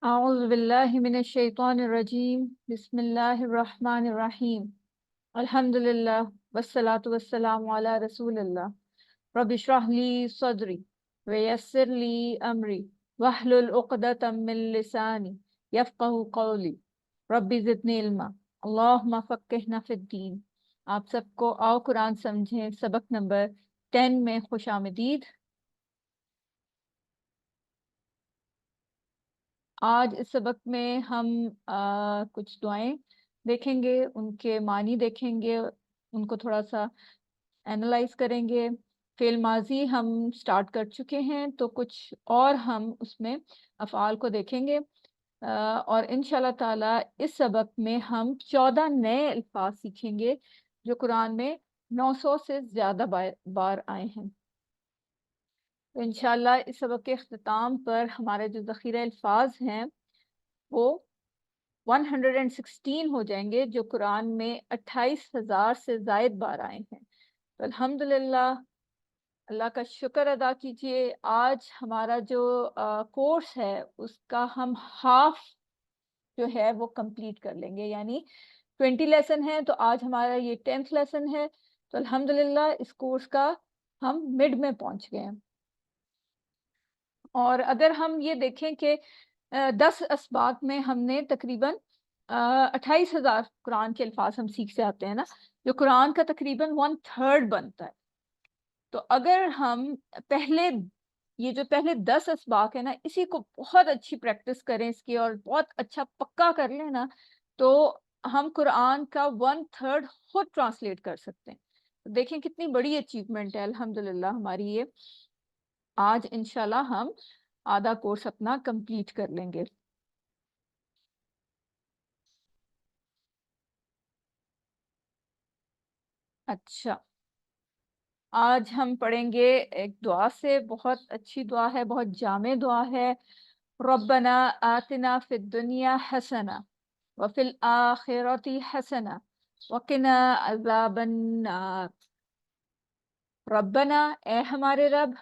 أعوذ بالله من الشيطان الرجيم بسم الله الرحمن الرحيم الحمد لله والصلاة والسلام على رسول الله رب اشرح لي صدري ويسر لي أمري واحلل عقدة من لساني يفقه قولي رب زدني علما اللهم فقهنا في الدين۔ آپ سب کو آؤ قرآن سمجھیں سبق نمبر 10 میں خوش آمدید۔ آج اس سبق میں ہم کچھ دعائیں دیکھیں گے، ان کے معنی دیکھیں گے، ان کو تھوڑا سا اینالائز کریں گے۔ فعل ماضی ہم سٹارٹ کر چکے ہیں تو کچھ اور ہم اس میں افعال کو دیکھیں گے، اور انشاءاللہ تعالی اس سبق میں ہم 14 نئے الفاظ سیکھیں گے جو قرآن میں 900 سے زیادہ بار آئے ہیں۔ تو انشاءاللہ اس سبق کے اختتام پر ہمارے جو ذخیرہ الفاظ ہیں وہ 116 ہو جائیں گے، جو قرآن میں 28,000 سے زائد بار آئے ہیں۔ تو الحمدللہ اللہ کا شکر ادا کیجئے، آج ہمارا جو کورس ہے اس کا ہم ہاف جو ہے وہ کمپلیٹ کر لیں گے، یعنی 20 لیسن ہے تو آج ہمارا یہ 10th لیسن ہے۔ تو الحمدللہ اس کورس کا ہم مڈ میں پہنچ گئے ہیں۔ اور اگر ہم یہ دیکھیں کہ 10 اسباق میں ہم نے تقریباً 28,000 قرآن کے الفاظ ہم سیکھ سے آتے ہیں نا، جو قرآن کا تقریباً 1/3 بنتا ہے۔ تو اگر ہم یہ جو پہلے 10 اسباق ہے نا، اسی کو بہت اچھی پریکٹس کریں اس کی اور بہت اچھا پکا کر لیں نا، تو ہم قرآن کا 1/3 خود ٹرانسلیٹ کر سکتے ہیں۔ دیکھیں کتنی بڑی اچیومنٹ ہے الحمدللہ ہماری یہ۔ آج انشاءاللہ ہم آدھا کورس اپنا کمپلیٹ کر لیں گے۔ اچھا، آج ہم پڑھیں گے ایک دعا سے، بہت اچھی دعا ہے، بہت جامع دعا ہے۔ ربنا آتنا فی الدنیا حسنہ وفی الآخرۃ حسنہ وقنا عذاب النار۔ ربنا، اے ہمارے رب،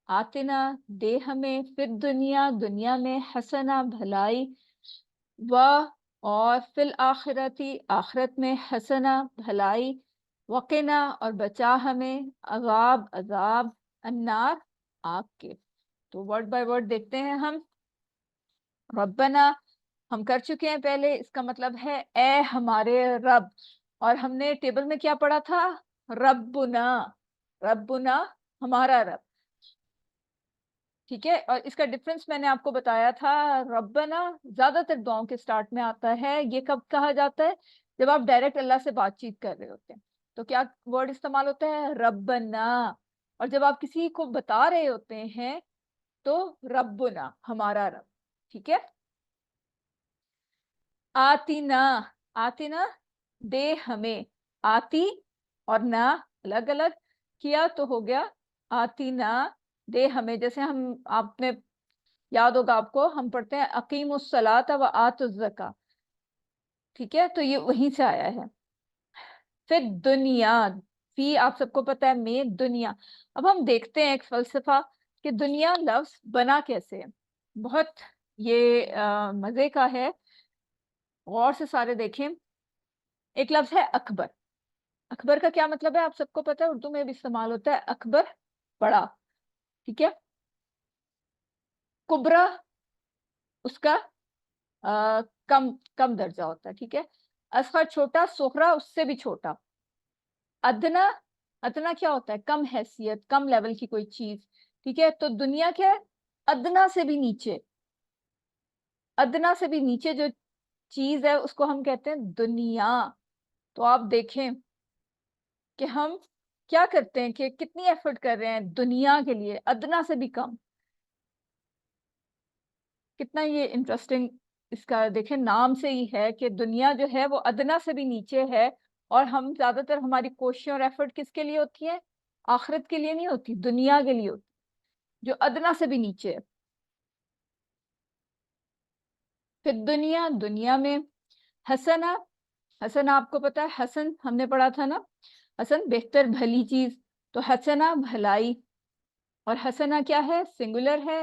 آتنا، دے ہمیں، فی الدنیا، دنیا میں، حسنہ، بھلائی، اور فی الآخرتی، آخرت میں، حسنہ، بھلائی، وقنا، اور بچا ہمیں، عذاب النار، آگ کے۔ تو ورڈ بائی ورڈ دیکھتے ہیں ہم۔ ربنا ہم کر چکے ہیں پہلے، اس کا مطلب ہے اے ہمارے رب، اور ہم نے ٹیبل میں کیا پڑھا تھا؟ ربنا، ربنا ہمارا رب، ٹھیک ہے۔ اور اس کا ڈفرنس میں نے آپ کو بتایا تھا، ربنا زیادہ تر دعاؤں کے سٹارٹ میں آتا ہے، یہ کب کہا جاتا ہے؟ جب آپ ڈائریکٹ اللہ سے بات چیت کر رہے ہوتے ہیں تو کیا ورڈ استعمال ہوتا ہے؟ ربنا۔ اور جب آپ کسی کو بتا رہے ہوتے ہیں تو ربنا، ہمارا رب، ٹھیک ہے۔ آتینا، آتینا دے ہمیں، آتی اور نا الگ الگ کیا تو ہو گیا آتینا دے ہمیں۔ جیسے آپ نے یاد ہوگا آپ کو، ہم پڑھتے ہیں اقیم الصلاۃ و آت الزکاۃ، ٹھیک ہے، تو یہ وہیں سے آیا ہے۔ پھر دنیا، فی آپ سب کو پتہ ہے، میں، دنیا۔ اب ہم دیکھتے ہیں ایک فلسفہ کہ دنیا لفظ بنا کیسے ہے، بہت یہ مزے کا ہے، غور سے سارے دیکھیں۔ ایک لفظ ہے اکبر، اکبر کا کیا مطلب ہے آپ سب کو پتہ ہے، اردو میں بھی استعمال ہوتا ہے اکبر، بڑا، ٹھیک ہے۔ کبرا اس کا کم درجہ ہوتا ہے، ٹھیک ہے۔ اصغر چھوٹا، صغرا اس سے بھی چھوٹا۔ ادنا، ادنا کیا ہوتا ہے؟ کم حیثیت، کم لیول کی کوئی چیز، ٹھیک ہے۔ تو دنیا کیا ہے؟ ادنا سے بھی نیچے، ادنا سے بھی نیچے جو چیز ہے اس کو ہم کہتے ہیں دنیا۔ تو آپ دیکھیں کہ ہم کیا کرتے ہیں، کہ کتنی ایفرٹ کر رہے ہیں دنیا کے لیے، ادنا سے بھی کم۔ کتنا یہ انٹرسٹنگ، اس کا دیکھیں نام سے ہی ہے کہ دنیا جو ہے وہ ادنا سے بھی نیچے ہے، اور ہم زیادہ تر ہماری کوششیں اور ایفرٹ کس کے لیے ہوتی ہے؟ آخرت کے لیے نہیں ہوتی، دنیا کے لیے ہوتی، جو ادنا سے بھی نیچے ہے۔ پھر دنیا، دنیا میں، حسنہ، حسنہ آپ کو پتا ہے، حسن ہم نے پڑھا تھا نا، حسن بہتر، بھلی چیز، تو حسنہ بھلائی، اور حسنہ کیا ہے؟ سنگولر ہے،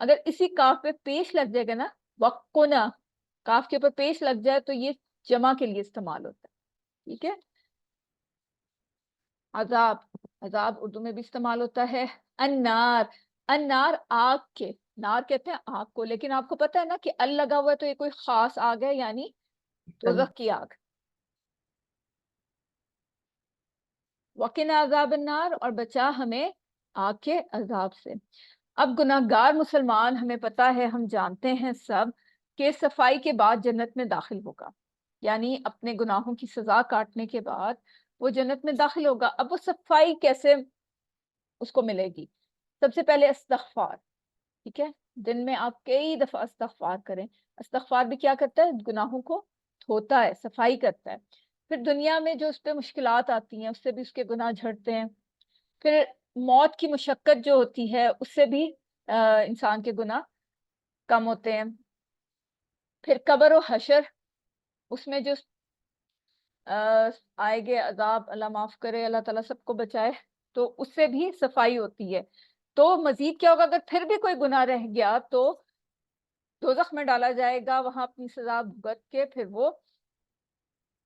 اگر اسی کاف پہ پیش لگ جائے گا نا، وقنا، کاف کے اوپر پیش لگ جائے تو یہ جمع کے لیے استعمال ہوتا ہے، ٹھیک ہے. عذاب، عذاب اردو میں بھی استعمال ہوتا ہے. النار، النار آگ کے، نار کہتے ہیں آگ کو، لیکن آپ کو پتہ ہے نا کہ ال لگا ہوا ہے تو یہ کوئی خاص آگ ہے، یعنی دوزخ کی آگ. وقنا عذاب النار، اور بچا ہمیں آگ کے عذاب سے. اب گناہگار مسلمان، ہمیں پتا ہے، ہم جانتے ہیں سب کہ صفائی کے بعد جنت میں داخل ہوگا، یعنی اپنے گناہوں کی سزا کاٹنے کے بعد وہ جنت میں داخل ہوگا. اب وہ صفائی کیسے اس کو ملے گی؟ سب سے پہلے استغفار، ٹھیک ہے. دن میں آپ کئی دفعہ استغفار کریں. استغفار بھی کیا کرتا ہے؟ گناہوں کو دھوتا ہے، صفائی کرتا ہے. پھر دنیا میں جو اس پہ مشکلات آتی ہیں اس سے بھی اس کے گناہ جھڑتے ہیں. پھر موت کی مشقت جو ہوتی ہے اس سے بھی انسان کے گناہ کم ہوتے ہیں. پھر قبر و حشر، اس میں جو آئے گے عذاب، اللہ معاف کرے، اللہ تعالیٰ سب کو بچائے، تو اس سے بھی صفائی ہوتی ہے. تو مزید کیا ہوگا؟ اگر پھر بھی کوئی گناہ رہ گیا تو دوزخ میں ڈالا جائے گا، وہاں اپنی سزا بھگت کے پھر وہ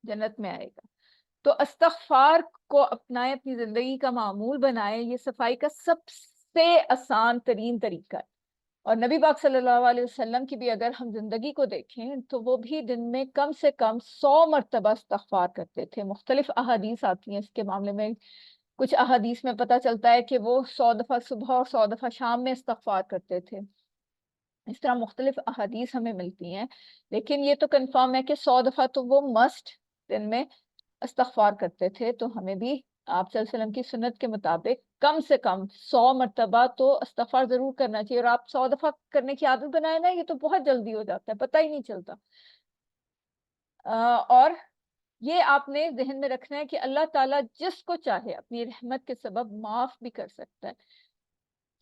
جنت میں آئے گا. تو استغفار کو اپنائے، اپنی زندگی کا معمول بنائے. یہ صفائی کا سب سے آسان ترین طریقہ ہے. اور نبی پاک صلی اللہ علیہ وسلم کی بھی اگر ہم زندگی کو دیکھیں تو وہ بھی دن میں کم سے کم 100 مرتبہ استغفار کرتے تھے. مختلف احادیث آتی ہیں اس کے معاملے میں. کچھ احادیث میں پتہ چلتا ہے کہ وہ 100 دفعہ صبح اور 100 دفعہ شام میں استغفار کرتے تھے. اس طرح مختلف احادیث ہمیں ملتی ہیں، لیکن یہ تو کنفرم ہے کہ 100 دفعہ تو وہ مسٹ دن میں استغفار کرتے تھے. تو ہمیں بھی آپ صلی اللہ علیہ وسلم کی سنت کے مطابق کم سے کم 100 مرتبہ تو استغفار ضرور کرنا چاہیے. اور آپ 100 دفعہ کرنے کی عادت بنائے نا، یہ تو بہت جلدی ہو جاتا ہے، پتہ ہی نہیں چلتا. اور یہ آپ نے ذہن میں رکھنا ہے کہ اللہ تعالیٰ جس کو چاہے اپنی رحمت کے سبب معاف بھی کر سکتا ہے.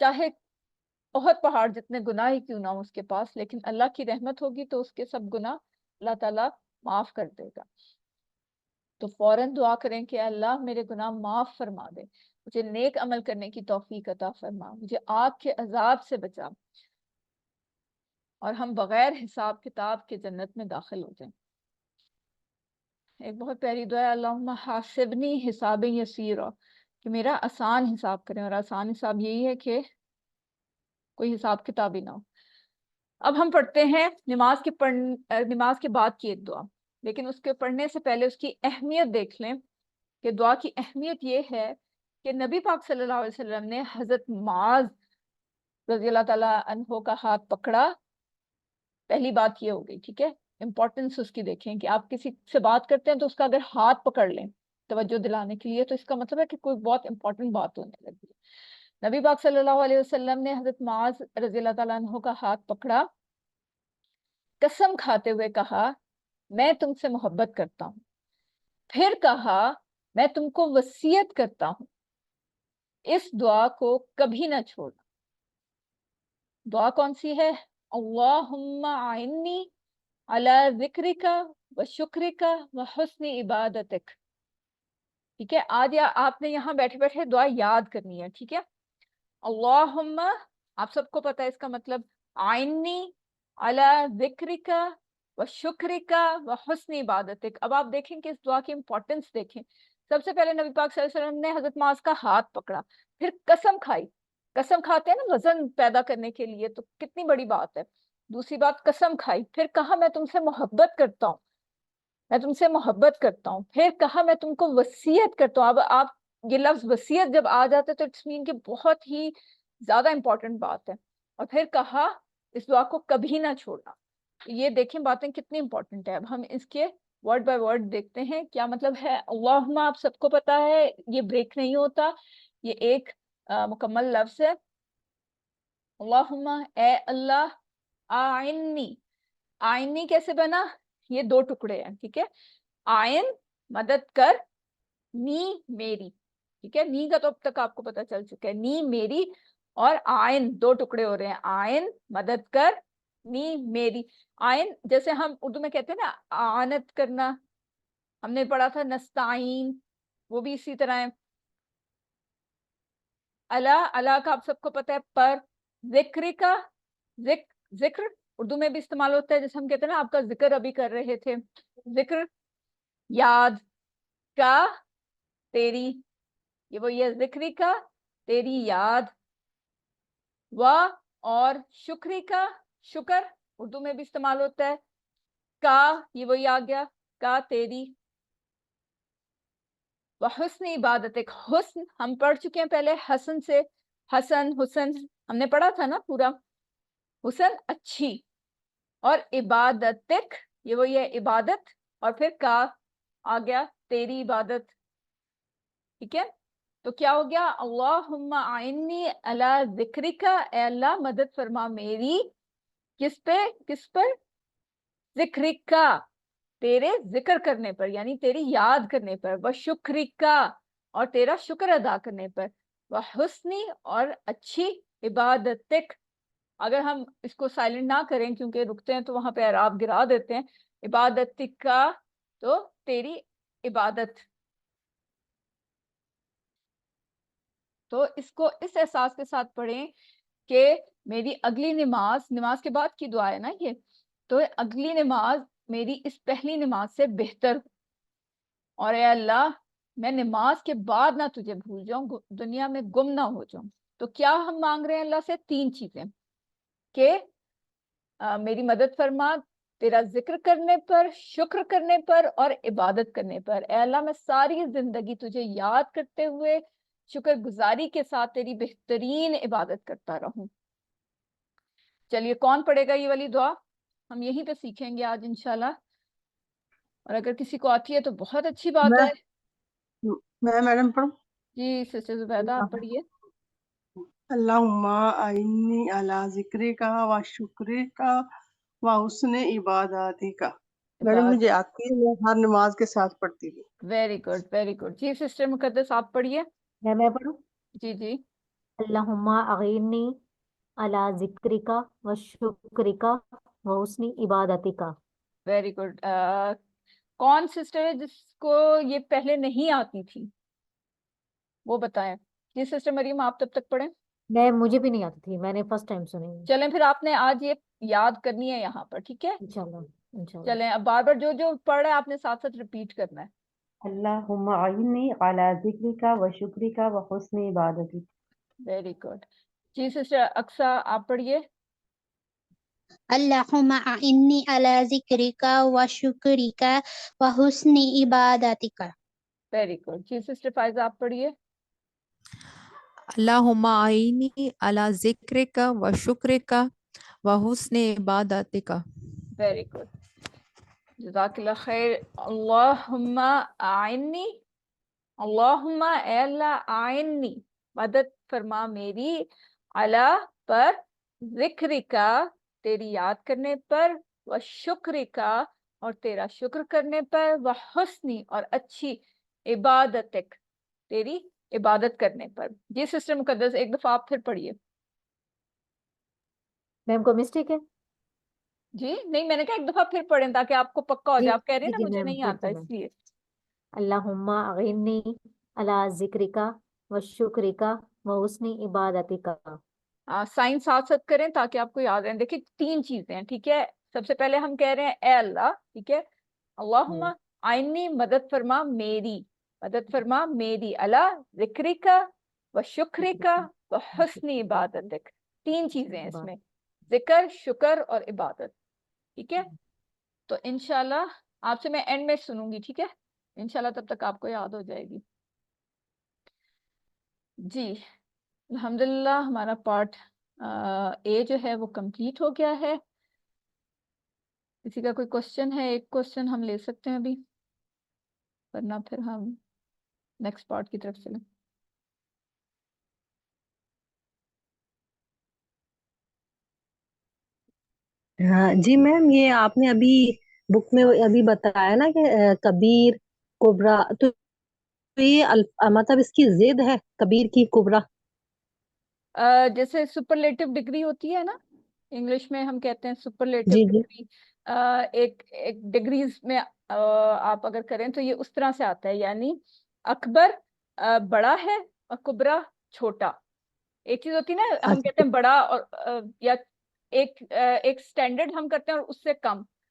چاہے بہت پہاڑ جتنے گناہ ہی کیوں نہ ہو اس کے پاس، لیکن اللہ کی رحمت ہوگی تو اس کے سب گناہ اللہ تعالیٰ معاف کر دے گا. تو فوراً دعا کریں کہ اللہ میرے گناہ معاف فرما دے، مجھے نیک عمل کرنے کی توفیق عطا فرما، مجھے آگ کے عذاب سے بچا، اور ہم بغیر حساب کتاب کے جنت میں داخل ہو جائیں. ایک بہت پیاری دعا ہے، اللہم حاسبنی حسابا یسیرا، کہ میرا آسان حساب کریں. اور آسان حساب یہی ہے کہ کوئی حساب کتاب ہی نہ ہو. اب ہم پڑھتے ہیں نماز کے بعد کی ایک دعا، لیکن اس کے پڑھنے سے پہلے اس کی اہمیت دیکھ لیں. کہ دعا کی اہمیت یہ ہے کہ نبی پاک صلی اللہ علیہ وسلم نے حضرت معاذ رضی اللہ تعالیٰ عنہ کا ہاتھ پکڑا. پہلی بات یہ ہو گئی، ٹھیک ہے. امپورٹنس اس کی دیکھیں کہ آپ کسی سے بات کرتے ہیں تو اس کا اگر ہاتھ پکڑ لیں توجہ دلانے کے لیے، تو اس کا مطلب ہے کہ کوئی بہت امپورٹنٹ بات ہونے لگی ہے. نبی پاک صلی اللہ علیہ وسلم نے حضرت معاذ رضی اللہ تعالیٰ عنہ کا ہاتھ پکڑا، قسم کھاتے ہوئے کہا میں تم سے محبت کرتا ہوں. پھر کہا میں تم کو وصیت کرتا ہوں اس دعا کو کبھی نہ چھوڑنا. دعا کون سی ہے؟ اللہم اعنی علی ذکرک و شکرک و حسن عبادتک. ٹھیک ہے. آج آپ نے یہاں بیٹھے بیٹھے دعا یاد کرنی ہے، ٹھیک ہے. اللہم، آپ سب کو پتا ہے اس کا مطلب، اعنی علی ذکرک و شکرک و حسن عبادتک. اب آپ دیکھیں کہ اس دعا کی امپورٹنس دیکھیں. سب سے پہلے نبی پاک صلی اللہ علیہ وسلم نے حضرت معاذ کا ہاتھ پکڑا، پھر قسم کھائی. قسم کھاتے ہیں نا وزن پیدا کرنے کے لیے، تو کتنی بڑی بات ہے. دوسری بات قسم کھائی، پھر کہا میں تم سے محبت کرتا ہوں، میں تم سے محبت کرتا ہوں. پھر کہا میں تم کو وصیت کرتا ہوں. اب آپ یہ لفظ وصیت جب آ جاتے تو اٹس مین کہ بہت ہی زیادہ امپورٹنٹ بات ہے. اور پھر کہا اس دعا کو کبھی نہ چھوڑنا. یہ دیکھیں باتیں کتنی امپورٹنٹ ہے. اب ہم اس کے ورڈ بائی ورڈ دیکھتے ہیں کیا مطلب ہے. اللہم آپ سب کو پتا ہے یہ بریک نہیں ہوتا، یہ ایک مکمل لفظ ہے. اللہم اے اللہ، آئنی، آئنی کیسے بنا؟ یہ دو ٹکڑے ہیں، ٹھیک ہے. آئن مدد کر، نی میری، ٹھیک ہے. نی کا تو اب تک آپ کو پتا چل چکا ہے، نی میری، اور آئن دو ٹکڑے ہو رہے ہیں. آئن مدد کر، نی میری. آئن جیسے ہم اردو میں کہتے ہیں نا آنت کرنا، ہم نے پڑھا تھا نستعین، وہ بھی اسی طرح ہے. اللہ، اللہ کا آپ سب کو پتا ہے پر، ذکر کا ذکر اردو میں بھی استعمال ہوتا ہے، جیسے ہم کہتے ہیں نا آپ کا ذکر ابھی کر رہے تھے، ذکر، یاد، کا تیری، یہ وہ یہ ذکری کا تیری یاد، و اور شکری کا شکر اردو میں بھی استعمال ہوتا ہے، کا یہ وہی آ گیا کا تیری، وہ حسن عبادت، ایک حسن ہم پڑھ چکے ہیں پہلے، حسن سے حسن حسن ہم نے پڑھا تھا نا پورا، حسن اچھی، اور عبادتک یہ وہی ہے عبادت، اور پھر کا آ گیا تیری عبادت، ٹھیک ہے؟ تو کیا ہو گیا؟ اللہم اعنی علی ذکرک، اے اللہ مدد فرما میری کس پہ؟ کس پر؟ ذکرک، تیرے ذکر کرنے پر، یعنی تیری یاد کرنے پر، وشکرک اور تیرا شکر ادا کرنے پر، وحسنی اور اچھی عبادتک، اگر ہم اس کو سائلنٹ نہ کریں کیونکہ رکتے ہیں تو وہاں پہ اعراب گرا دیتے ہیں، عبادتک کا تو تیری عبادت، تو اس کو اس احساس کے ساتھ پڑھیں کہ میری اگلی نماز، نماز کے بعد کی دعا ہے نا یہ، تو اگلی نماز میری اس پہلی نماز سے بہتر، اور اے اللہ میں نماز کے بعد نہ تجھے بھول جاؤں، دنیا میں گم نہ ہو جاؤں۔ تو کیا ہم مانگ رہے ہیں اللہ سے؟ 3 چیزیں، کہ میری مدد فرما تیرا ذکر کرنے پر، شکر کرنے پر اور عبادت کرنے پر، اے اللہ میں ساری زندگی تجھے یاد کرتے ہوئے شکر گزاری کے ساتھ تیری بہترین عبادت کرتا رہوں۔ چلیے کون پڑھے گا یہ والی دعا؟ ہم یہیں پہ سیکھیں گے آج انشاءاللہ، اور اگر کسی کو آتی ہے تو بہت اچھی بات ہے۔ میں میڈم پڑھوں؟ جی سسٹر زبیدہ آپ پڑھیے۔ اللہم اعنی علی ذکرک و شکرک و حسن عبادتک، میڈم مجھے آتی ہے، میں ہر نماز کے ساتھ پڑھتی ہوں۔ ویری گڈ ویری گڈ، جی سسٹر مقدس آپ پڑھیے۔ میں پڑھوں؟ جی جی۔ اللہم اعنی علی ذکرک و شکرک و حسن عبادتک۔ ویری گڈ، کون سسٹر ہے جس کو یہ پہلے نہیں آتی تھی وہ بتائیں؟ جی سسٹر مریم آپ تب تک پڑھیں۔ مجھے بھی نہیں آتی تھی، میں نے فرسٹ ٹائم سنی۔ چلیں پھر آپ نے آج یہ یاد کرنی ہے یہاں پر، ٹھیک ہے؟ انشاءاللہ۔ چلیں اب بار بار جو پڑھ رہا ہے آپ نے ساتھ ساتھ ریپیٹ کرنا ہے۔ اللہم اعنی علی ذکرک و شکرک و حسن عبادتک۔ ویری گڈ، جی سسٹر اقصیٰ آپ پڑھیے۔ اللہم اعنی علی ذکرک و شکرک و حسن عبادتک۔ ویری گڈ، جی سسٹر فائزہ آپ پڑھیے۔ اللہم اعنی علی ذکرک و شکرک و حسن عبادتک۔ ویری گڈ، جزاک اللہ خیر۔ اللہم اعنی، اللہم اے اللہ، اعنی مدد فرما میری، علی پر، ذکرکا تیری یاد کرنے پر، و شکرکا اور تیرا شکر کرنے پر، و حسنی اور اچھی، عبادتک تیری عبادت کرنے پر۔ جی سسٹر مقدس ایک دفعہ آپ پھر پڑھیے۔ میم کو مسٹیک ہے؟ جی نہیں، میں نے کہا ایک دفعہ پھر پڑھیں تاکہ آپ کو پکا ہو جائے، آپ کہہ رہے ہیں نا مجھے میم نہیں آتا اس لیے۔ اللہم اعنی علی ذکرک و شکرک و حسن عبادتک۔ سائن ساتھ ساتھ کریں تاکہ آپ کو یاد رہیں۔ دیکھیں 3 چیزیں ہیں، ٹھیک ہے؟ سب سے پہلے ہم کہہ رہے ہیں اے اللہ، ٹھیک ہے؟ اللہم اعنی مدد فرما میری، مدد فرما میری، اللہ ذکرک و شکرک و حسن عبادتک، 3 چیزیں ہیں اس میں، ذکر، شکر اور عبادت، ٹھیک ہے؟ تو انشاءاللہ آپ سے میں اینڈ میں سنوں گی، ٹھیک ہے؟ انشاءاللہ تب تک آپ کو یاد ہو جائے گی۔ جی الحمدللہ ہمارا پارٹ اے جو ہے وہ کمپلیٹ ہو گیا ہے۔ کسی کا کوئی کوشچن ہے؟ ایک کوشچن ہم لے سکتے ہیں ابھی، ورنہ پھر ہم نیکسٹ پارٹ کی طرف چلیں۔ ہاں جی میم، یہ آپ نے ابھی بک میں ابھی بتایا نا کہ کبیر کبرا، تو یہ مطلب اس کی ضد ہے کبیر کی کبرا؟ جیسے سپرلیٹو ڈگری ہوتی ہے نا، انگلش میں ہم کہتے ہیں سپرلیٹو جی جی ڈگری، ایک ڈگریز میں آپ اگر کریں تو یہ اس طرح سے آتا ہے، یعنی اکبر بڑا ہے اور کبرا چھوٹا۔ ایک چیز ہوتی ہے نا، ہم کہتے اچھا ہیں بڑا اور یا ایک اسٹینڈرڈ ہم کرتے ہیں اور اس سے کم،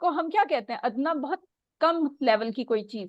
کو ہم کیا کہتے ہیں؟ ادنا بہت کم لیول کی کوئی چیز.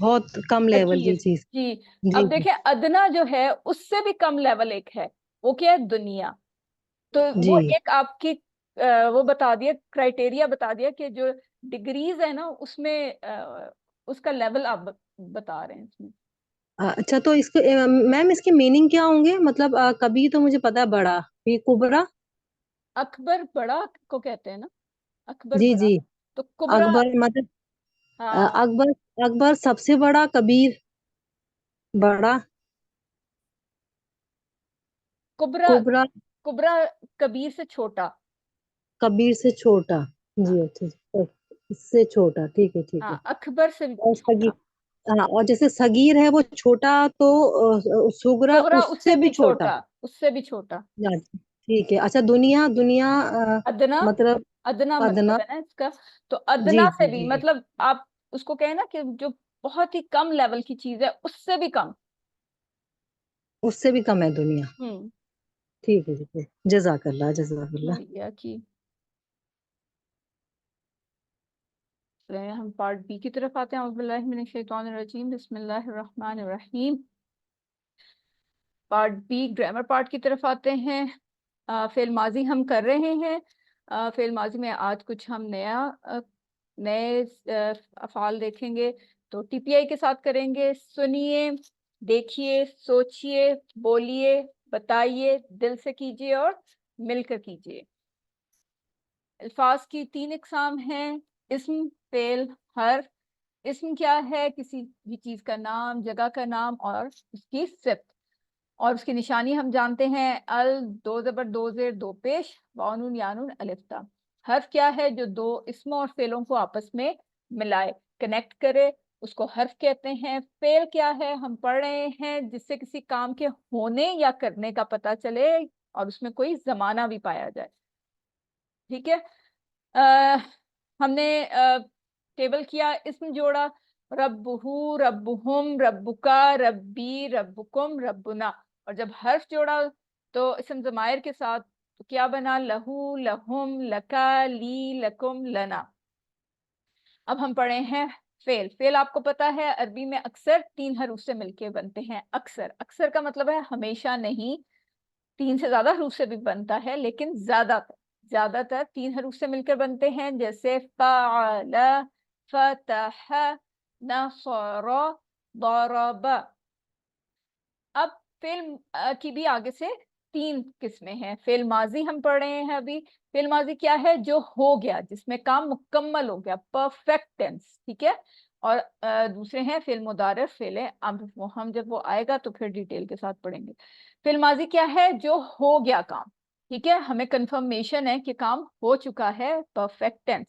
بہت کم لیول حقیر، کی چیز. جی. جی اب دیکھیں ادنا جو ہے اس سے بھی کم لیول ایک ہے، وہ کیا ہے؟ دنیا. تو وہ جی ایک آپ کی وہ بتا دیا، کرائٹیریا بتا دیا کہ جو ڈگریز ہے نا اس میں اس کا لیول آپ بتا رہے ہیں اس میں. اچھا تو اس کے میم اس کے میننگ کیا ہوں گے؟ مطلب کبھی تو مجھے پتا ہے بڑا، یہ کبرا. اکبر بڑا کو کہتے ہیں نا، اکبر جی بڑا. جی تو کبرا، اکبر مطلب ہاں اکبر، اکبر سب سے بڑا، کبیر بڑا، کبرا، کبرا کبرا کبیر سے چھوٹا. کبیر سے چھوٹا. ہاں جی اچھا جی، اس سے چھوٹا، ٹھیک ہے ٹھیک ہے. ہاں، اکبر سے بھی اور چھوٹا. ہاں، اور جیسے صغیر ہے وہ چھوٹا، تو صغرا صغرا اس سے بھی چھوٹا. اس سے بھی چھوٹا. ہاں، ٹھیک ہے. اچھا دنیا، دنیا ادنا، مطلب ادنا ادنا. مطلب ہے نا اس کا. تو جی ادنا سے جی بھی جی مطلب آپ اس کو کہیں نا کہ جو بہت ہی کم لیول کی چیز ہے اس سے بھی کم. اس سے بھی کم ہے دنیا. ہوں. ٹھیک ہے ٹھیک ہے، جزاک اللہ جزاک اللہ. یا کی ہم پارٹ بی کی طرف آتے ہیں. اعوذ باللہ من الشیطان الرجیم، بسم اللہ الرحمن الرحیم. پارٹ بی گرامر پارٹ کی طرف آتے ہیں. فعل ماضی ہم کر رہے ہیں. فعل ماضی میں آج کچھ ہم نئے افعال دیکھیں گے. تو ٹی پی آئی کے ساتھ کریں گے. سنیے، دیکھیے، سوچئے، بولیے، بتائیے، دل سے کیجیے اور مل کر کیجیے. الفاظ کی 3 اقسام ہیں: اسم، فعل، حرف. اسم کیا ہے؟ کسی بھی چیز کا نام، جگہ کا نام اور اس کی صفت. اور اس کی نشانی ہم جانتے ہیں: ال، دو زبر، دو زیر، دو پیش، واو نون یا نون الف تا. حرف کیا ہے؟ جو دو اسموں اور فعلوں کو آپس میں ملائے، کنیکٹ کرے، اس کو حرف کہتے ہیں. فعل کیا ہے؟ ہم پڑھ رہے ہیں جس سے کسی کام کے ہونے یا کرنے کا پتہ چلے اور اس میں کوئی زمانہ بھی پایا جائے. ٹھیک ہے. ہم نے ٹیبل کیا، اسم جوڑا، ربہو، ربہم، ربکا، ربی، ربکم، ربنا. اور جب حرف جوڑا تو اسم ضمائر کے ساتھ تو کیا بنا؟ لہو، لہم، لکا، لی، لکم، لنا. اب ہم پڑھے ہیں فعل. فعل آپ کو پتا ہے عربی میں اکثر 3 حروف سے مل کے بنتے ہیں. اکثر، اکثر کا مطلب ہے ہمیشہ نہیں، 3 سے زیادہ حروف سے بھی بنتا ہے، لیکن زیادہ تر 3 حروف سے مل کر بنتے ہیں. جیسے فعل، فتح، نصر، ضرب. اب فعل کی بھی آگے سے 3 قسمیں ہیں. فعل ماضی ہم پڑھ رہے ہیں ابھی. فعل ماضی کیا ہے؟ جو ہو گیا، جس میں کام مکمل ہو گیا، پرفیکٹ ٹینس. ٹھیک ہے. اور دوسرے ہیں فعل مضارع، فعل امر. ہم جب وہ آئے گا تو پھر ڈیٹیل کے ساتھ پڑھیں گے. فعل ماضی کیا ہے؟ جو ہو گیا کام. ٹھیک ہے، ہمیں کنفرمیشن ہے کہ کام ہو چکا ہے، پرفیکٹ ٹینس.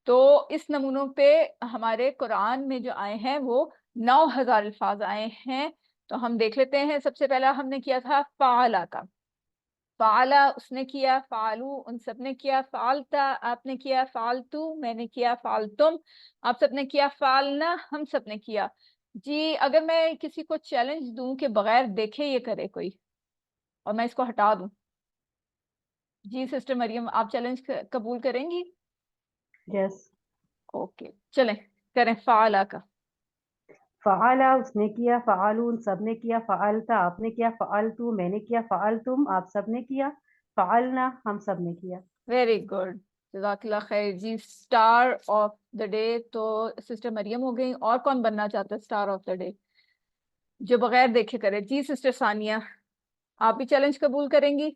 تو اس نمونوں پہ ہمارے قرآن میں جو آئے ہیں وہ 9000 الفاظ آئے ہیں. تو ہم دیکھ لیتے ہیں. سب سے پہلا ہم نے کیا تھا فعلا کا. فعلا اس نے کیا، فعلو ان سب نے کیا، فعلتا آپ نے کیا، فعلتو میں نے کیا، فعلتم آپ سب نے کیا، فعلنا ہم سب نے کیا. جی اگر میں کسی کو چیلنج دوں کہ بغیر دیکھے یہ کرے کوئی، اور میں اس کو ہٹا دوں. جی سسٹر مریم، آپ چیلنج قبول کریں گی؟ یس. اوکے چلیں کریں. فعلا کا. فعلا اس نے کیا، فعلو ان سب نے کیا، فعلتا آپ نے کیا، فعلتو میں نے کیا، فعلتم آپ سب نے کیا، فعلنا ہم سب نے کیا. ویری گڈ، جزاک اللہ خیر. جی اسٹار آف دا ڈے تو سسٹر مریم ہو گئی. اور کون بننا چاہتا ہے اسٹار آف دا ڈے جو بغیر دیکھے کرے؟ جی سسٹر ثانیہ، آپ بھی چیلنج قبول کریں گی؟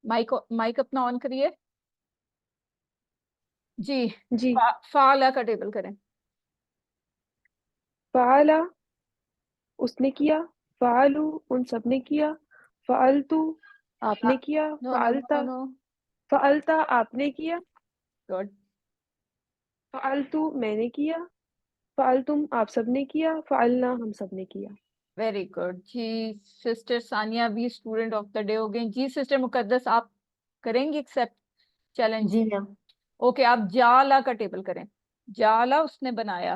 مائک اپنا آن کریے. جی جی. فعلا کا ٹیبل کریں. فعلا اس نے کیا، فعلو ان سب نے کیا، فعلتو آپ نے کیا، نو نو نو فعلتا نو. فعلتا آپ نے کیا، گڈ. فعلتو میں نے کیا، فعلتم آپ سب نے کیا، فعلنا ہم سب نے کیا. Very good. جی سسٹر ثانیہ بھی اسٹوڈنٹ آف دا ڈے ہو گئی. جی سسٹر مقدس آپ کریں گی ایکسپٹ چیلنج؟ جی میم. اوکے آپ جالا کا ٹیبل کریں. جالا اس نے بنایا.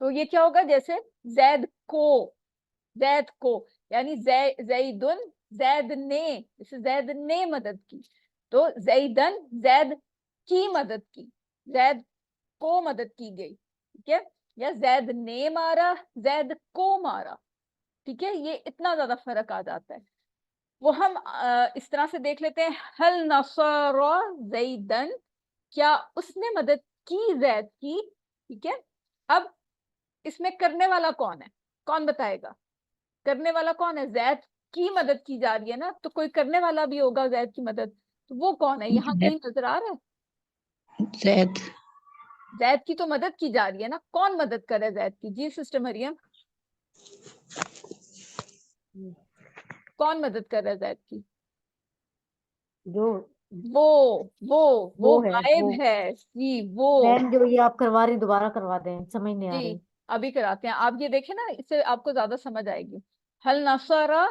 تو یہ کیا ہوگا؟ جیسے زید کو یعنی زیدن زید نے، جیسے زید نے مدد کی تو زیدن زید کی مدد کی، زید کو مدد کی گئی، ٹھیک ہے؟ یا زید نے مارا، زید کو مارا، ٹھیک ہے؟ یہ اتنا زیادہ فرق آ جاتا ہے. وہ ہم اس طرح سے دیکھ لیتے ہیں. ہل نصر زیدن، کیا اس نے مدد کی زید کی، ٹھیک ہے؟ اب اس میں کرنے والا کون ہے؟ کون بتائے گا کرنے والا کون ہے؟ زید کی مدد کی جا رہی ہے نا، تو کوئی کرنے والا بھی ہوگا زید کی مدد، تو وہ کون ہے؟ یہاں کہیں نظر آ رہا ہے؟ زید. زید کی تو مدد کی جا رہی ہے نا، کون مدد کرے زید کی؟ جی سسٹر مریم، کون مدد کر رہا ہے زید کی؟ جو وہ ہے غائب وہ ہے جی. وہ میم جو یہ آپ کروا رہی ہیں دوبارہ کروا دیں، سمجھ نہیں آ جی رہی. ابھی کراتے ہیں. آپ یہ دیکھیں نا، اس سے آپ کو زیادہ سمجھ آئے گی. ہل نصرہ،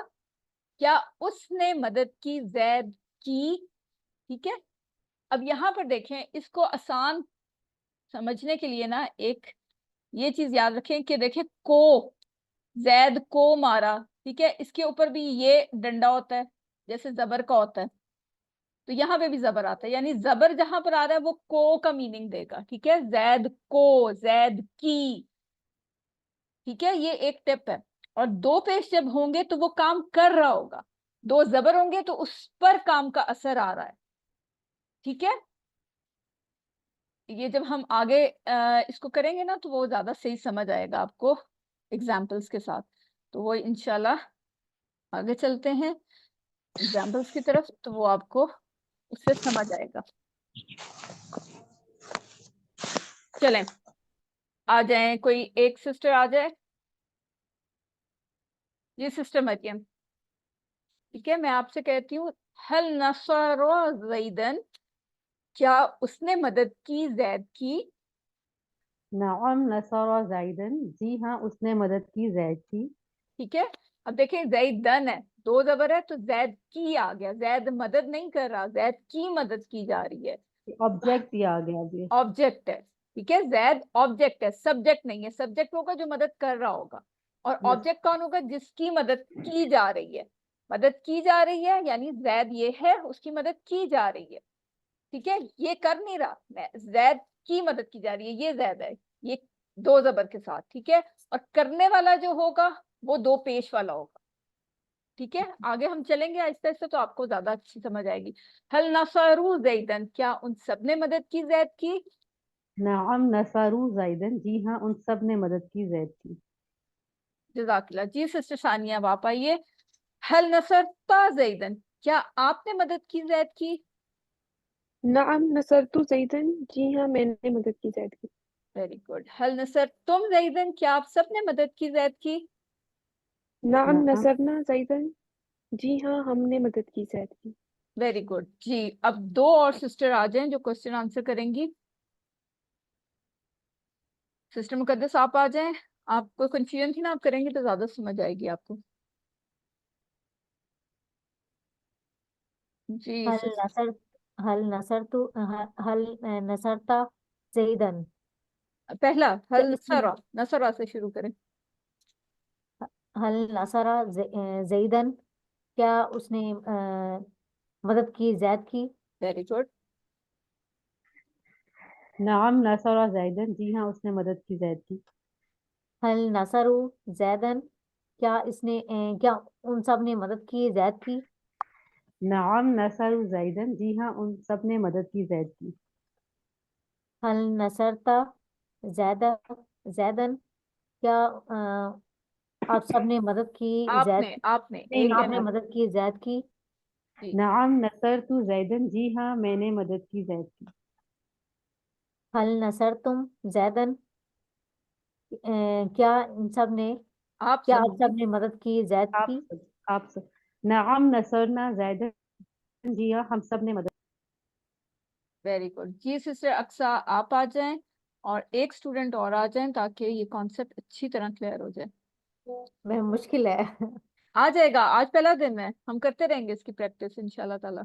کیا اس نے مدد کی زید کی، ٹھیک ہے؟ اب یہاں پر دیکھیں، اس کو آسان سمجھنے کے لیے نا ایک یہ چیز یاد رکھیں کہ دیکھیں کو، زید کو مارا، ٹھیک ہے؟ اس کے اوپر بھی یہ ڈنڈا ہوتا ہے جیسے زبر کا ہوتا ہے، تو یہاں پہ بھی زبر آتا ہے، یعنی زبر جہاں پر آ رہا ہے وہ کو کا میننگ دے گا، ٹھیک ہے؟ زید کو، زید کی، ٹھیک ہے؟ یہ ایک ٹپ ہے. اور دو پیش جب ہوں گے تو وہ کام کر رہا ہوگا، دو زبر ہوں گے تو اس پر کام کا اثر آ رہا ہے، ٹھیک ہے؟ یہ جب ہم آگے اس کو کریں گے نا تو وہ زیادہ صحیح سمجھ آئے گا آپ کو ایگزامپلس کے ساتھ. تو وہ انشاءاللہ آگے چلتے ہیں ایگزامپلس کی طرف، تو وہ آپ کو اس سے سمجھ آئے گا. چلیں آ جائیں، کوئی ایک سسٹر آ جائے. جی سسٹر مریم، ٹھیک ہے؟ میں آپ سے کہتی ہوں ہل نصر زیدن، کیا اس نے مدد کی زید کی؟ نعم نصر زیدن، جی ہاں اس نے مدد کی زید کی. ٹھیک ہے؟ اب دیکھیں زیدن ہے، دو زبر ہے تو زید کی آ گیا. زید مدد نہیں کر رہا، زید کی مدد کی جا رہی ہے. آبجیکٹ ہی آ گیا جی. آبجیکٹ ہے، ٹھیک ہے؟ زید آبجیکٹ ہے، سبجیکٹ نہیں ہے. سبجیکٹ ہوگا جو مدد کر رہا ہوگا، اور Yes. آبجیکٹ کون ہوگا؟ جس کی مدد کی جا رہی ہے. مدد کی جا رہی ہے یعنی زید یہ ہے، اس کی مدد کی جا رہی ہے، ٹھیک ہے؟ یہ کر نہیں رہا، زید کی مدد کی جا رہی ہے، یہ زید ہے، یہ دو زبر کے ساتھ، ٹھیک ہے؟ اور کرنے والا جو ہوگا وہ دو پیش والا ہوگا، ٹھیک ہے؟ آگے ہم چلیں گے آہستہ آہستہ تو آپ کو زیادہ اچھی سمجھ آئے گی. ہل نصروا زیدن، کیا ان سب نے مدد کی زید کی؟ نعم نصر زیدن، جی ہاں ان سب نے مدد کی زید کی. جزاک اللہ. جی سسٹر ثانیہ اب آپ آئیے. ہل نصرتا زیدن، کیا آپ نے مدد کی زید کی؟ نعم نصرت زیدن، جی ہاں میں نے مدد کی زید کی. Very good. ہل نصرتم زیدن، کیا آپ سب نے مدد کی زید کی؟ نعم نعم نصرنا زیدن، جی ہاں ہم نے مدد کی زید کی. Very good. جی اب دو اور سسٹر آ جائیں جو کوشچن آنسر کریں گی. سسٹر مقدس آپ آ جائیں. آپ کو کنفیوژن تھی نا، آپ کریں گے تو زیادہ سمجھ آئے گی آپ کو. جی ہل نصرتا زیدن، پہلا کیا ہل اس نے نصرہ سے شروع کریں. ہل نصرہ زیدن، کیا اس نے مدد کی زید کی؟ Very good. نعم نصر زیدن، جی ہاں اس نے مدد کی زید کی. ہل نصرو زیدن، کیا اس نے کیا ان سب نے مدد کی زید کی؟ نعم نصر زیدن، جی ہاں ان سب نے مدد کی زید کی. ہل نصرتا زیدن، کیا آپ سب نے مدد کی زید کی؟ آپ نے نہیں ایک آپ نہیں نے نے مدد کی زید کی. جی. نعم نصرت زیدن، جی ہاں میں نے مدد کی زید کی. ہل نصرتم زیدن، کیا ان سب نے آپ کیا سب آپ سب نے مدد کی زید کی؟ آپ سب. نعم نصرنا زیدن، جی ہاں ہم سب نے مدد. Very good. جی سسٹر اقصا آپ آ جائیں اور ایک اسٹوڈنٹ اور آ جائیں تاکہ یہ کانسیپٹ اچھی طرح کلیئر ہو جائے. میں مشکل ہے. آ جائے گا، آج پہلا دن ہے، ہم کرتے رہیں گے اس کی پریکٹس انشاءاللہ تعالی.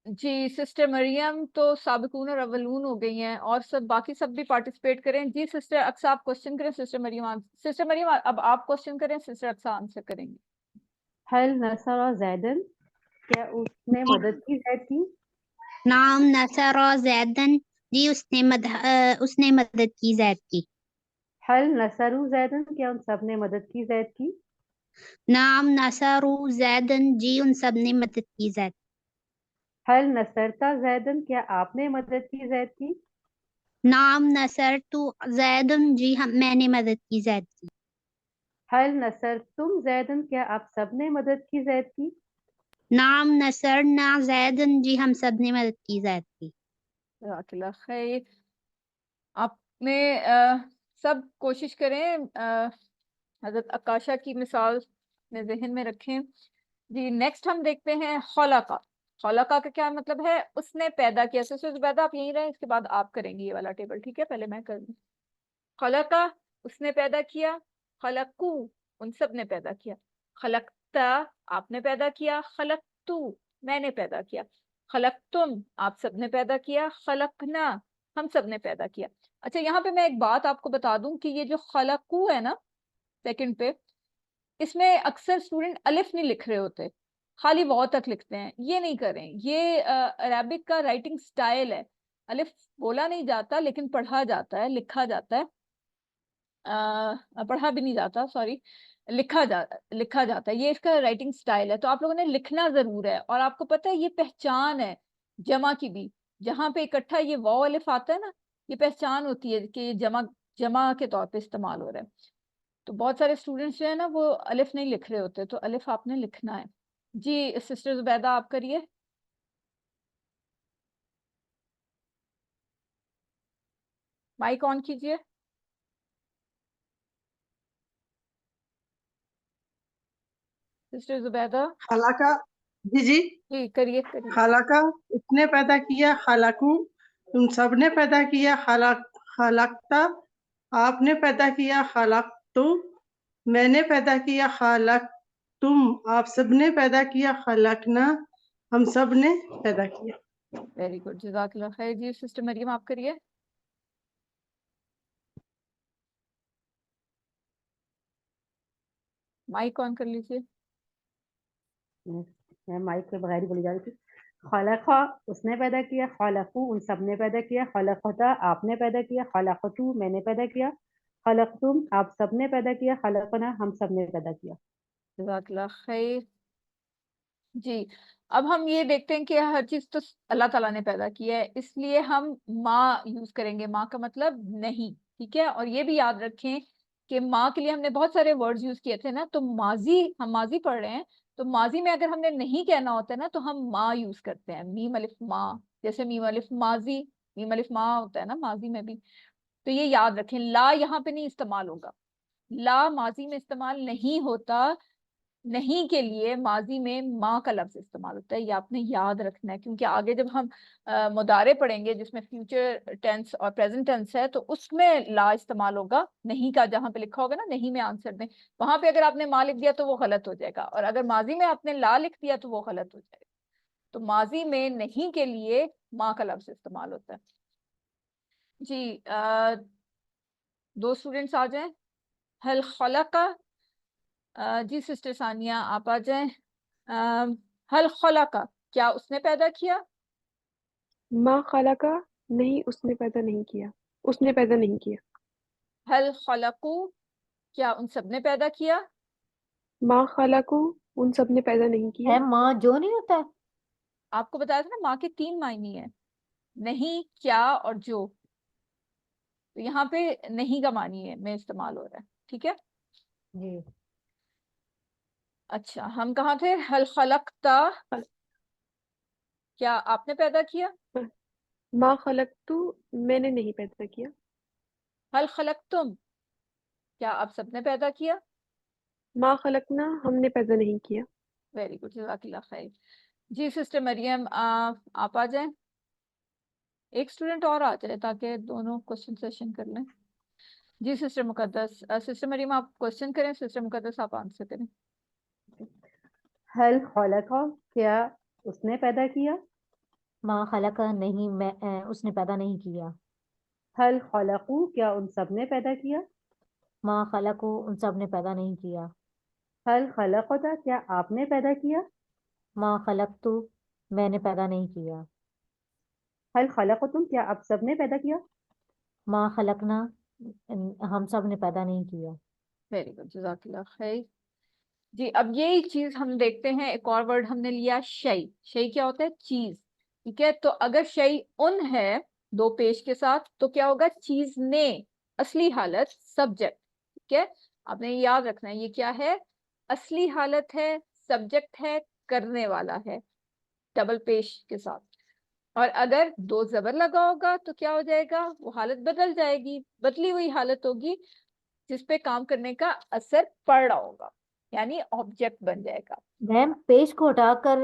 جی سسٹر مریم تو سابقون اور اولون ہو گئی ہیں، اور سب باقی سب بھی پارٹیسپیٹ کریں. جی سسٹر اقصا آپ کوشچن کریں، سسٹر مریم اب آپ کوشچن کریں، سسٹر اقصا آنسر کریں گے. هل نصر زیدن کیا اس نے مدد کی زید کی؟ نعم نصر زیدن جی اس نے مدد کی زید کی. هل نصروا زیدن کیا ان سب نے مدد کی زید کی؟ نعم نصروا زیدن جی ان سب نے مدد کی زید. هل نصرت زیدن کیا آپ نے مدد کی زید کی؟ نعم نصرت زیدن جی میں نے مدد کی زید کی. هل نصرتم زیدن کیا آپ سب نے مدد کی زید کی؟ نعم نصرنا زیدن جی ہم سب نے مدد کی زید کی. جزاک اللہ خیر. آپ نے سب کوشش کریں حضرت عکاشہ کی مثال اپنے ذہن میں رکھیں. جی نیکسٹ ہم دیکھتے ہیں خلقہ. خلقہ کا کیا مطلب ہے؟ اس نے پیدا کیا. سسٹر زبیدہ آپ یہیں رہیں، اس کے بعد آپ کریں گی یہ والا ٹیبل، ٹھیک ہے؟ پہلے میں کر دوں. خلقہ اس نے پیدا کیا، خلقو ان سب نے پیدا کیا، خلقتا آپ نے پیدا کیا، خلقتو میں نے پیدا کیا، خلقتم آپ سب نے پیدا کیا، خلقنا ہم سب نے پیدا کیا. اچھا یہاں پہ میں ایک بات آپ کو بتا دوں کہ یہ جو خلقو ہے نا سیکنڈ پہ، اس میں اکثر اسٹوڈنٹ الف نہیں لکھ رہے ہوتے، خالی واو تک لکھتے ہیں. یہ نہیں کریں، یہ عربک کا رائٹنگ سٹائل ہے. الف بولا نہیں جاتا لیکن پڑھا جاتا ہے، لکھا جاتا ہے. پڑھا بھی نہیں جاتا، سوری، لکھا جاتا ہے. یہ اس کا رائٹنگ سٹائل ہے. تو آپ لوگوں نے لکھنا ضرور ہے. اور آپ کو پتہ ہے یہ پہچان ہے جمع کی بھی، جہاں پہ اکٹھا یہ واو الف آتا ہے نا، یہ پہچان ہوتی ہے کہ یہ جمع کے طور پہ استعمال ہو رہا ہے. تو بہت سارے اسٹوڈنٹس جو ہے نا وہ الف نہیں لکھ رہے ہوتے، تو الف آپ نے لکھنا ہے. جی سسٹر زبیدہ آپ کریے. مائک آن کیجئے. سسٹر زبیدہ خلقہ جی جی کریے. خلقہ اس نے پیدا کیا، خلقو تم سب نے پیدا کیا، خلقتا آپ نے پیدا کیا، خلقتو میں نے پیدا کیا، خلقتم آپ سب نے پیدا کیا، خلقنا ہم سب نے پیدا کیا. ویری گڈ، جزاک اللہ خیر. جی سسٹر مریم آپ کریے. مائک آن کر لیجیے. میں مائک کے بغیر ہی بولی جا رہی تھی. خلقہ اس نے پیدا کیا، خلقو ان سب نے پیدا کیا، خلقتا آپ نے پیدا کیا، خلقتو میں نے پیدا کیا، خلقتم آپ سب نے پیدا کیا، خلقنا ہم سب نے پیدا کیا. جزاک اللہ خیر. جی اب ہم یہ دیکھتے ہیں کہ ہر چیز تو اللہ تعالیٰ نے پیدا کی ہے، اس لیے ہم ماں یوز کریں گے. ماں کا مطلب نہیں، ٹھیک ہے؟ اور یہ بھی یاد رکھیں کہ ماں کے لیے ہم نے بہت سارے ورڈز یوز کیے تھے نا. تو ہم ماضی پڑھ رہے ہیں، تو ماضی میں اگر ہم نے نہیں کہنا ہوتا ہے نا تو ہم ماں یوز کرتے ہیں. میم الف ماں، جیسے میم الف ماضی، میم الف ماں ہوتا ہے نا ماضی میں بھی. تو یہ یاد رکھیں. لا یہاں پہ نہیں استعمال ہوگا، لا ماضی میں استعمال نہیں ہوتا. نہیں کے لیے ماضی میں ماں کا لفظ استعمال ہوتا ہے. یہ آپ نے یاد رکھنا ہے، کیونکہ آگے جب ہم مضارع پڑھیں گے جس میں فیوچر ٹینس اور پریزنٹ ٹینس ہے تو اس میں لا استعمال ہوگا. نہیں کا جہاں پہ لکھا ہوگا نا نہیں میں آنسر دیں، وہاں پہ اگر آپ نے ماں لکھ دیا تو وہ غلط ہو جائے گا. اور اگر ماضی میں آپ نے لا لکھ دیا تو وہ غلط ہو جائے گا. تو ماضی میں نہیں کے لیے ماں کا لفظ استعمال ہوتا ہے. جی دو اسٹوڈنٹس آ جائیں. حل خلقہ جی سسٹر ثانیہ آپ آ جائیں. حل خلقہ کیا اس نے پیدا کیا؟ ما خلقہ نہیں اس نے پیدا نہیں کیا، اس نے پیدا نہیں کیا. حل خلقو کیا ان سب نے پیدا کیا؟ ما خلقو ان سب نے پیدا نہیں کیا. ہے ماں جو نہیں ہوتا ہے. آپ کو بتایا تھا نا ماں کے 3 معنی ہیں، نہیں، کیا اور جو. تو یہاں پہ نہیں کا معنی ہے میں استعمال ہو رہا ہے، ٹھیک ہے؟ جی اچھا ہم کہاں تھے؟ حل خلقتا کیا آپ نے پیدا کیا؟ ما خلقتو میں نے نہیں پیدا کیا. حل خلقتم کیا آپ سب نے پیدا کیا؟ ما خلقنا ہم نے پیدا نہیں کیا. ویری گڈ، جزاک اللہ خیر. جی سسٹر مریم آپ آ جائیں. ایک اسٹوڈنٹ اور آ جائے تاکہ دونوں کوشچن سیشن کر لیں. جی سسٹر مقدس، سسٹر مریم آپ کوشچن کریں، سسٹر مقدس آپ آنسر کریں. حل خلقہ کیا اس نے پیدا کیا؟ ما خلق نہیں میں اس نے پیدا نہیں کیا. هل خلقوا کیا ان سب نے پیدا کیا؟ ما خلقو ان سب نے پیدا نہیں کیا. هل خلقت کیا آپ نے پیدا کیا؟ ما خلقتو میں نے پیدا نہیں کیا. هل خلقتم کیا آپ سب نے پیدا کیا؟ ما خلقنا ہم سب نے پیدا نہیں کیا. ویری گڈ، جزاک اللہ خیر. جی اب یہی چیز ہم دیکھتے ہیں، ایک اور ورڈ ہم نے لیا شیء. شیء کیا ہوتا ہے؟ چیز. ٹھیک ہے، تو اگر شیء ان ہے دو پیش کے ساتھ تو کیا ہوگا؟ چیز نے، اصلی حالت سبجیکٹ. ٹھیک ہے، آپ نے یاد رکھنا ہے یہ کیا ہے؟ اصلی حالت ہے، سبجیکٹ ہے، کرنے والا ہے، ڈبل پیش کے ساتھ. اور اگر دو زبر لگا ہوگا تو کیا ہو جائے گا؟ وہ حالت بدل جائے گی، بدلی ہوئی حالت ہوگی جس پہ کام کرنے کا اثر پڑ رہا ہوگا، یعنی آبجیکٹ بن جائے گا. میم پیش کو ہٹا کر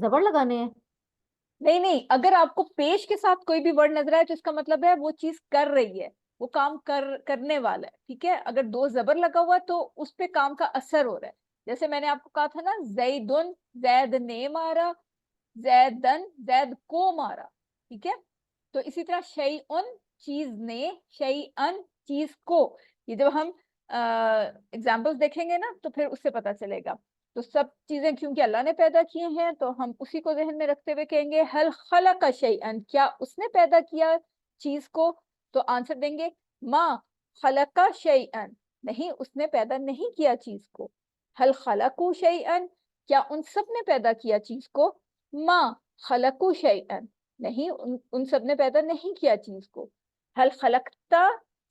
زبر لگانے ہیں؟ نہیں، اگر آپ کو پیش کے ساتھ کوئی بھی ورڈ نظر آئے تو اس کا مطلب ہے وہ چیز کر رہی ہے، وہ کام کرنے والا ہے. ٹھیک ہے، اگر دو زبر لگا ہوا تو اس پہ کام کا اثر ہو رہا ہے. جیسے میں نے آپ کو کہا تھا نا، زیدن زید نے مارا، زیدن زید کو مارا. ٹھیک ہے، تو اسی طرح شیئن چیز نے، شیئن چیز کو. یہ جب ہم ایگزامپلس دیکھیں گے نا تو پھر اس سے پتا چلے گا. تو سب چیزیں کیونکہ اللہ نے پیدا کی ہیں تو ہم اسی کو ذہن میں رکھتے ہوئے کہیں گے ہل خلق شیئن، کیا اس نے پیدا کیا چیز کو؟ تو آنسر دیں گے ما خلق شیئن، نہیں اس نے پیدا نہیں کیا چیز کو. ہل خلقو شیئن، کیا ان سب نے پیدا کیا چیز کو؟ ما خلقو شیئن، نہیں ان سب نے پیدا نہیں کیا چیز کو. ہل خلقتا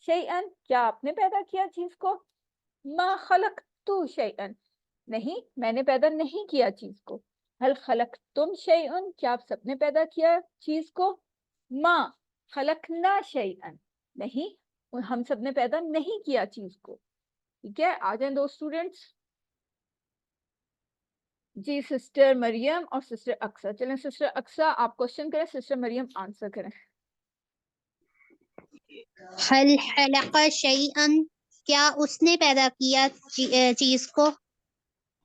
شیئن، کیا آپ نے پیدا کیا چیز کو؟ ما خلقتو شیئن، نہیں میں نے پیدا نہیں کیا چیز کو. ہل خلقتم شیئن، کیا آپ سب نے پیدا کیا چیز کو؟ ما خلقنا شیئن، نہیں ہم سب نے پیدا نہیں کیا چیز کو. ٹھیک ہے، آ جائیں دو اسٹوڈینٹس. جی سسٹر مریم اور سسٹر اقصیٰ. چلیں سسٹر اقصیٰ آپ کوشچن کریں، سسٹر مریم آنسر کریں. هل خلق شيئا کیا اس نے پیدا کیا چیز کو؟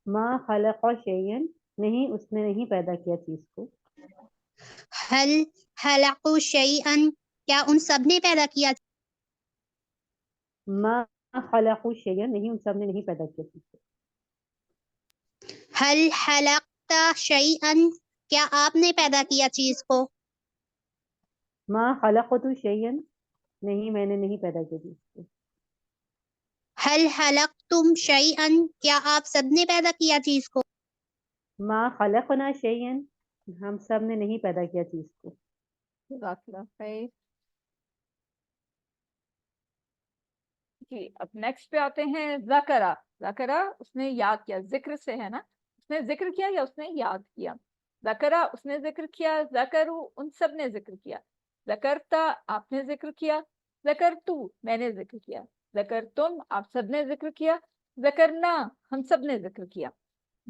ما خلق شیئن نہیں اس نے نہیں پیدا کیا چیز کو. هل خلقوا شيئا کیا ان سب نے پیدا کیا؟ ما خلق شیئن نہیں ان سب نے نہیں پیدا کیا چیز کو. هل خلقت شيئا کیا آپ نے پیدا کیا چیز کو؟ ما خلقت شیئن نہیں میں نے نہیں پیدا کیا چیز کو. هل خلقتم شيئا کیا آپ سب نے پیدا کیا چیز کو؟ ما خلقنا شیئن ہم سب نے نہیں پیدا کیا چیز کو. جزاک اللہ خیر. جی اب نیکسٹ پہ آتے ہیں. ذکرہ. ذکرہ اس نے یاد کیا، ذکر سے ہے نا، اس نے ذکر کیا یا اس نے یاد کیا؟ ذکرہ اس نے ذکر کیا، ذکرو ان سب نے ذکر کیا، ذکرتا آپ نے ذکر کیا، ذکرتو میں نے ذکر کیا، ذکرتم آپ سب نے ذکر کیا، ذکرنا ہم سب نے ذکر کیا.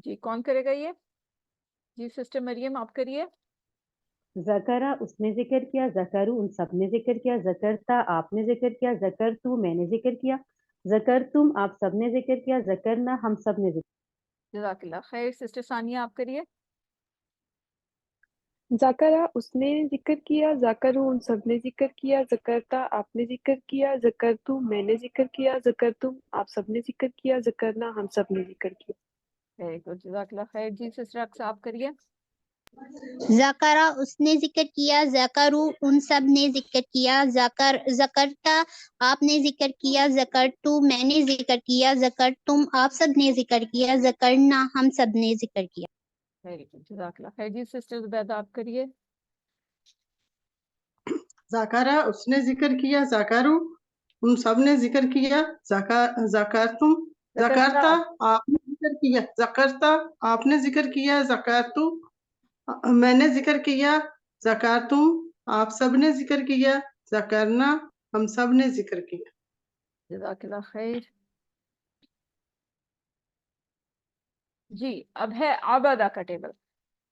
جی کون کرے گا یہ؟ جی سسٹر مریم آپ کریے. ذکرہ اس نے ذکر کیا، ذکرو ان سب نے ذکر کیا، ذکرتا آپ نے ذکر کیا، ذکرتو میں نے ذکر کیا، ذکرتم آپ سب نے ذکر کیا، ذکرنا ہم سب نے ذکر. جزاک اللہ خیر. سسٹر ثانیہ آپ کریے. ذکرہ اس نے ذکر کیا، ذکرو ان سب نے ذکر کیا، ذکرتا آپ نے ذکر کیا، ذکرتو میں نے ذکر کیا، ذکرتم آپ سب نے ذکر کیا، ذکرنا ہم سب نے ذکر کیا. ویری گڈ، جزاک اللہ خیر. جی سسٹر اقصیٰ آپ کریے. ذکرہ اس نے ذکر کیا، ذکرو ان سب نے ذکر کیا، ذکرتا آپ نے ذکر کیا، ذکرتو میں نے ذکر کیا، ذکرتم آپ سب نے ذکر کیا، ذکرنا ہم سب نے ذکر کیا. ویری گڈ، جزاک اللہ خیر. جی سسٹر زبیدہ آپ کریے. ذکرہ اس نے ذکر کیا، ذکرو ان سب نے ذکر کیا، ذکرتم ذکرتا آپ نے ذکر کیا، ذکرتا آپ نے ذکر کیا، ذکرتو میں نے ذکر کیا، ذکرتم آپ سب نے ذکر کیا، ذکرنا ہم سب نے ذکر کیا. جزاک اللہ خیر. جی اب ہے عبدہ کا ٹیبل.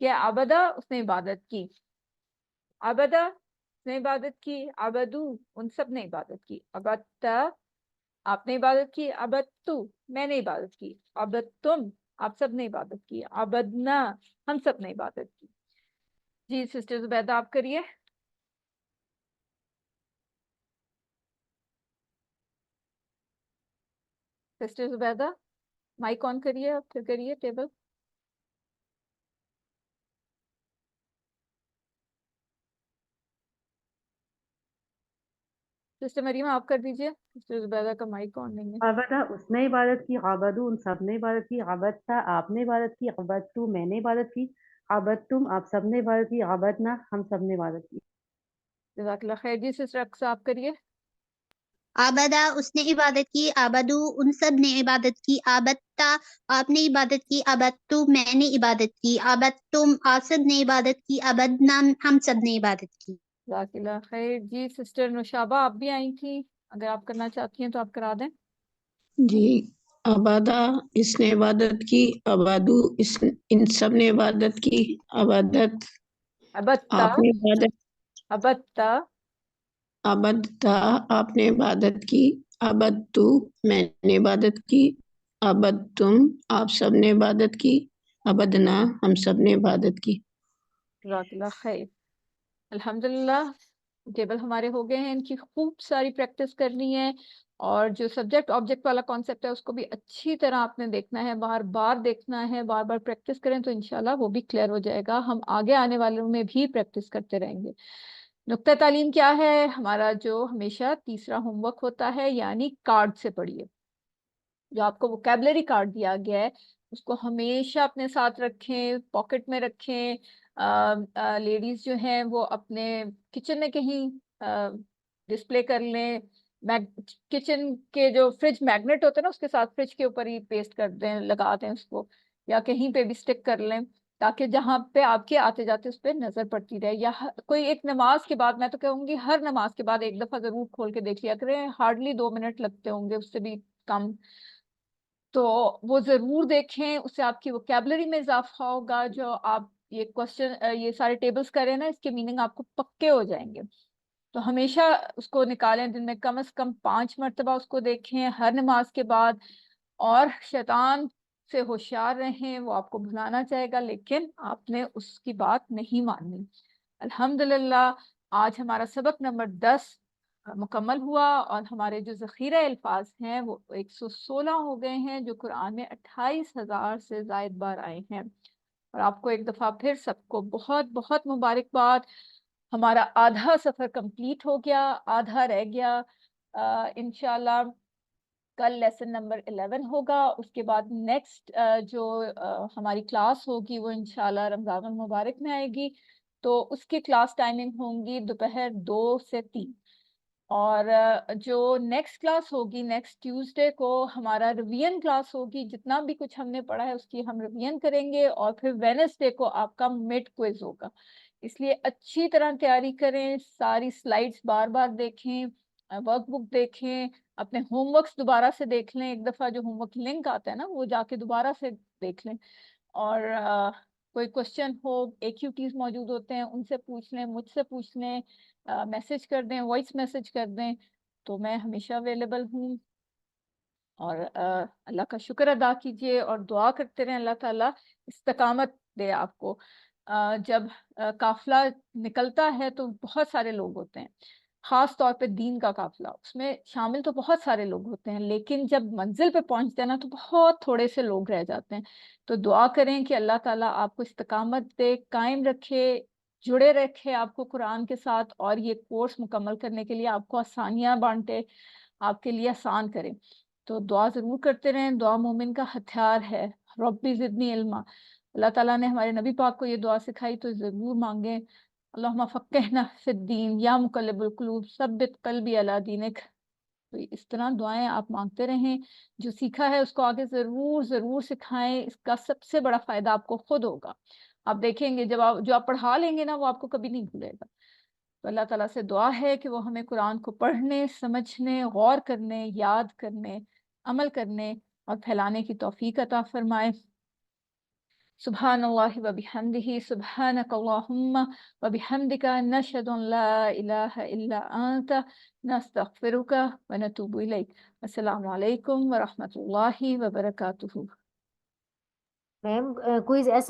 کیا عبدہ اس نے عبادت کی، عبدہ اس نے عبادت کی، عبدو ان سب نے عبادت کی، عبدتا آپ نے عبادت کی، عبدتو میں نے عبادت کی، عبدتم آپ سب نے عبادت کی، عبدنا ہم سب نے عبادت کی. جی سسٹر زبیدہ آپ کریے. سسٹر زبیدہ مائک آن کریے آپ پھر کریے ٹیبل. سسٹر مریم آپ کر دیجیے. سسٹر زبیدہ کا مائک آن نہیں ہے. عبدہ اس نے عبادت کی، عبدو ان سب نے عبادت کی، عبدتا آپ نے عبادت کی، عبدتو میں نے عبادت کی، عبدتم آپ سب نے عبادت کی، عبدنا ہم سب نے عبادت کی. جزاک اللہ خیر. جی سسٹر اقصیٰ آپ کریے. آبدا اس نے عبادت کی، آبدو ان سب نے عبادت کی، آبدتا آپ نے عبادت کی، آبدتو میں نے عبادت کی، آبدتم آپ سب نے عبادت کی، آبدنا ہم سب نے عبادت کی. جزاک اللہ خیر. جی سسٹر نوشابہ آپ بھی آئی تھی، اگر آپ کرنا چاہتی ہیں تو آپ کرا دیں. جی عبادہ اس نے عبادت کی، عبادو ان سب نے عبادت کی، عبادت ابتا آپ نے عبادت، ابتا عبدتا آپ نے عبادت کی، عبدتو میں نے عبادت کی، عبدتم آپ سب نے عبادت کی، عبدنا ہم سب نے عبادت کی. جزاک اللہ خیر. الحمدللہ ٹیبل ہمارے ہو گئے ہیں. ان کی خوب ساری پریکٹس کرنی ہے، اور جو سبجیکٹ آبجیکٹ والا کانسیپٹ ہے اس کو بھی اچھی طرح آپ نے دیکھنا ہے، بار بار دیکھنا ہے، بار بار پریکٹس کریں تو انشاءاللہ وہ بھی کلیئر ہو جائے گا. ہم آگے آنے والوں میں بھی پریکٹس کرتے رہیں گے. نقطہ تعلیم کیا ہے ہمارا؟ جو ہمیشہ تیسرا ہوم ورک ہوتا ہے، یعنی کارڈ سے پڑھیے. جو آپ کو ووکیبلری کارڈ دیا گیا ہے اس کو ہمیشہ اپنے ساتھ رکھیں، پاکٹ میں رکھیں. لیڈیز جو ہیں وہ اپنے کچن میں کہیں ڈسپلے کر لیں. کچن کے جو فریج میگنیٹ ہوتے ہیں نا اس کے ساتھ فریج کے اوپر ہی پیسٹ کر دیں، لگا دیں اس کو، یا کہیں پہ بھی اسٹک کر لیں تاکہ جہاں پہ آپ کے آتے جاتے اس پہ نظر پڑتی رہے. یا کوئی ایک نماز کے بعد، میں تو کہوں گی ہر نماز کے بعد ایک دفعہ ضرور کھول کے دیکھ لیا کریں. ہارڈلی 2 منٹ لگتے ہوں گے، اس سے بھی کم. تو وہ ضرور دیکھیں، اس سے آپ کی ووکیبلری میں اضافہ ہوگا. جو آپ یہ کوشچن یہ سارے ٹیبلز کریں نا، اس کے میننگ آپ کو پکے ہو جائیں گے. تو ہمیشہ اس کو نکالیں، دن میں کم از کم 5 مرتبہ اس کو دیکھیں ہر نماز کے بعد. اور شیطان سے ہوشیار رہیں، وہ آپ کو بھلانا چاہے گا لیکن آپ نے اس کی بات نہیں ماننی. الحمدللہ آج ہمارا سبق نمبر 10 مکمل ہوا، اور ہمارے جو ذخیرہ الفاظ ہیں وہ 116 ہو گئے ہیں، جو قرآن میں 28,000 سے زائد بار آئے ہیں. اور آپ کو ایک دفعہ پھر سب کو بہت بہت مبارکباد. ہمارا آدھا سفر کمپلیٹ ہو گیا، آدھا رہ گیا. انشاءاللہ کل لیسن نمبر 11 ہوگا. اس کے بعد نیکسٹ جو ہماری کلاس ہوگی وہ انشاءاللہ رمضان المبارک میں آئے گی. تو اس کی کلاس ٹائمنگ ہوں گی دوپہر 2 سے 3. اور جو نیکسٹ کلاس ہوگی نیکسٹ ٹیوزڈے کو ہمارا ریویژن کلاس ہوگی. جتنا بھی کچھ ہم نے پڑھا ہے اس کی ہم ریویژن کریں گے. اور پھر وینسڈے کو آپ کا مڈ کوئز ہوگا. اس لیے اچھی طرح تیاری کریں، ساری سلائیڈز بار بار دیکھیں، ورک بک دیکھیں، اپنے ہوم ورکس دوبارہ سے دیکھ لیں. ایک دفعہ جو ہوم ورک لنک آتا ہے نا وہ جا کے دوبارہ سے دیکھ لیں. اور کوئی کوشچن ہو، ایکیوٹیز موجود ہوتے ہیں ان سے پوچھ لیں، مجھ سے پوچھ لیں، میسج کر دیں، وائس میسج کر دیں. تو میں ہمیشہ اویلیبل ہوں. اور اللہ کا شکر ادا کیجیے اور دعا کرتے رہیں اللہ تعالیٰ استقامت دے آپ کو. جب قافلہ نکلتا ہے تو بہت سارے لوگ ہوتے ہیں، خاص طور پہ دین کا قافلہ، اس میں شامل تو بہت سارے لوگ ہوتے ہیں، لیکن جب منزل پہ پہنچتے ہیں نا تو بہت تھوڑے سے لوگ رہ جاتے ہیں. تو دعا کریں کہ اللہ تعالیٰ آپ کو استقامت دے، قائم رکھے، جڑے رکھے آپ کو قرآن کے ساتھ، اور یہ کورس مکمل کرنے کے لیے آپ کو آسانیاں بانٹے، آپ کے لیے آسان کریں. تو دعا ضرور کرتے رہیں، دعا مومن کا ہتھیار ہے. ربی زدنی علما، اللہ تعالیٰ نے ہمارے نبی پاک کو یہ دعا سکھائی تو ضرور مانگیں. اللہم فقہنا فی الدین یا مقلب القلوب ثبت قلبی علی دینک. تو اس طرح دعائیں آپ مانگتے رہیں. جو سیکھا ہے اس کو آگے ضرور ضرور سکھائیں. اس کا سب سے بڑا فائدہ آپ کو خود ہوگا. آپ دیکھیں گے جب جو آپ پڑھا لیں گے نا وہ آپ کو کبھی نہیں بھولے گا. تو اللہ تعالیٰ سے دعا ہے کہ وہ ہمیں قرآن کو پڑھنے، سمجھنے، غور کرنے، یاد کرنے، عمل کرنے اور پھیلانے کی توفیق عطا فرمائے. سبحان اللہ وبحمدہ، سبحانک اللہم وبحمدک، نشہد ان لا الہ الا انت، نستغفرک ونتوب الیک. السلام علیکم ورحمۃ اللہ وبرکاتہ. میم کوئی ایسا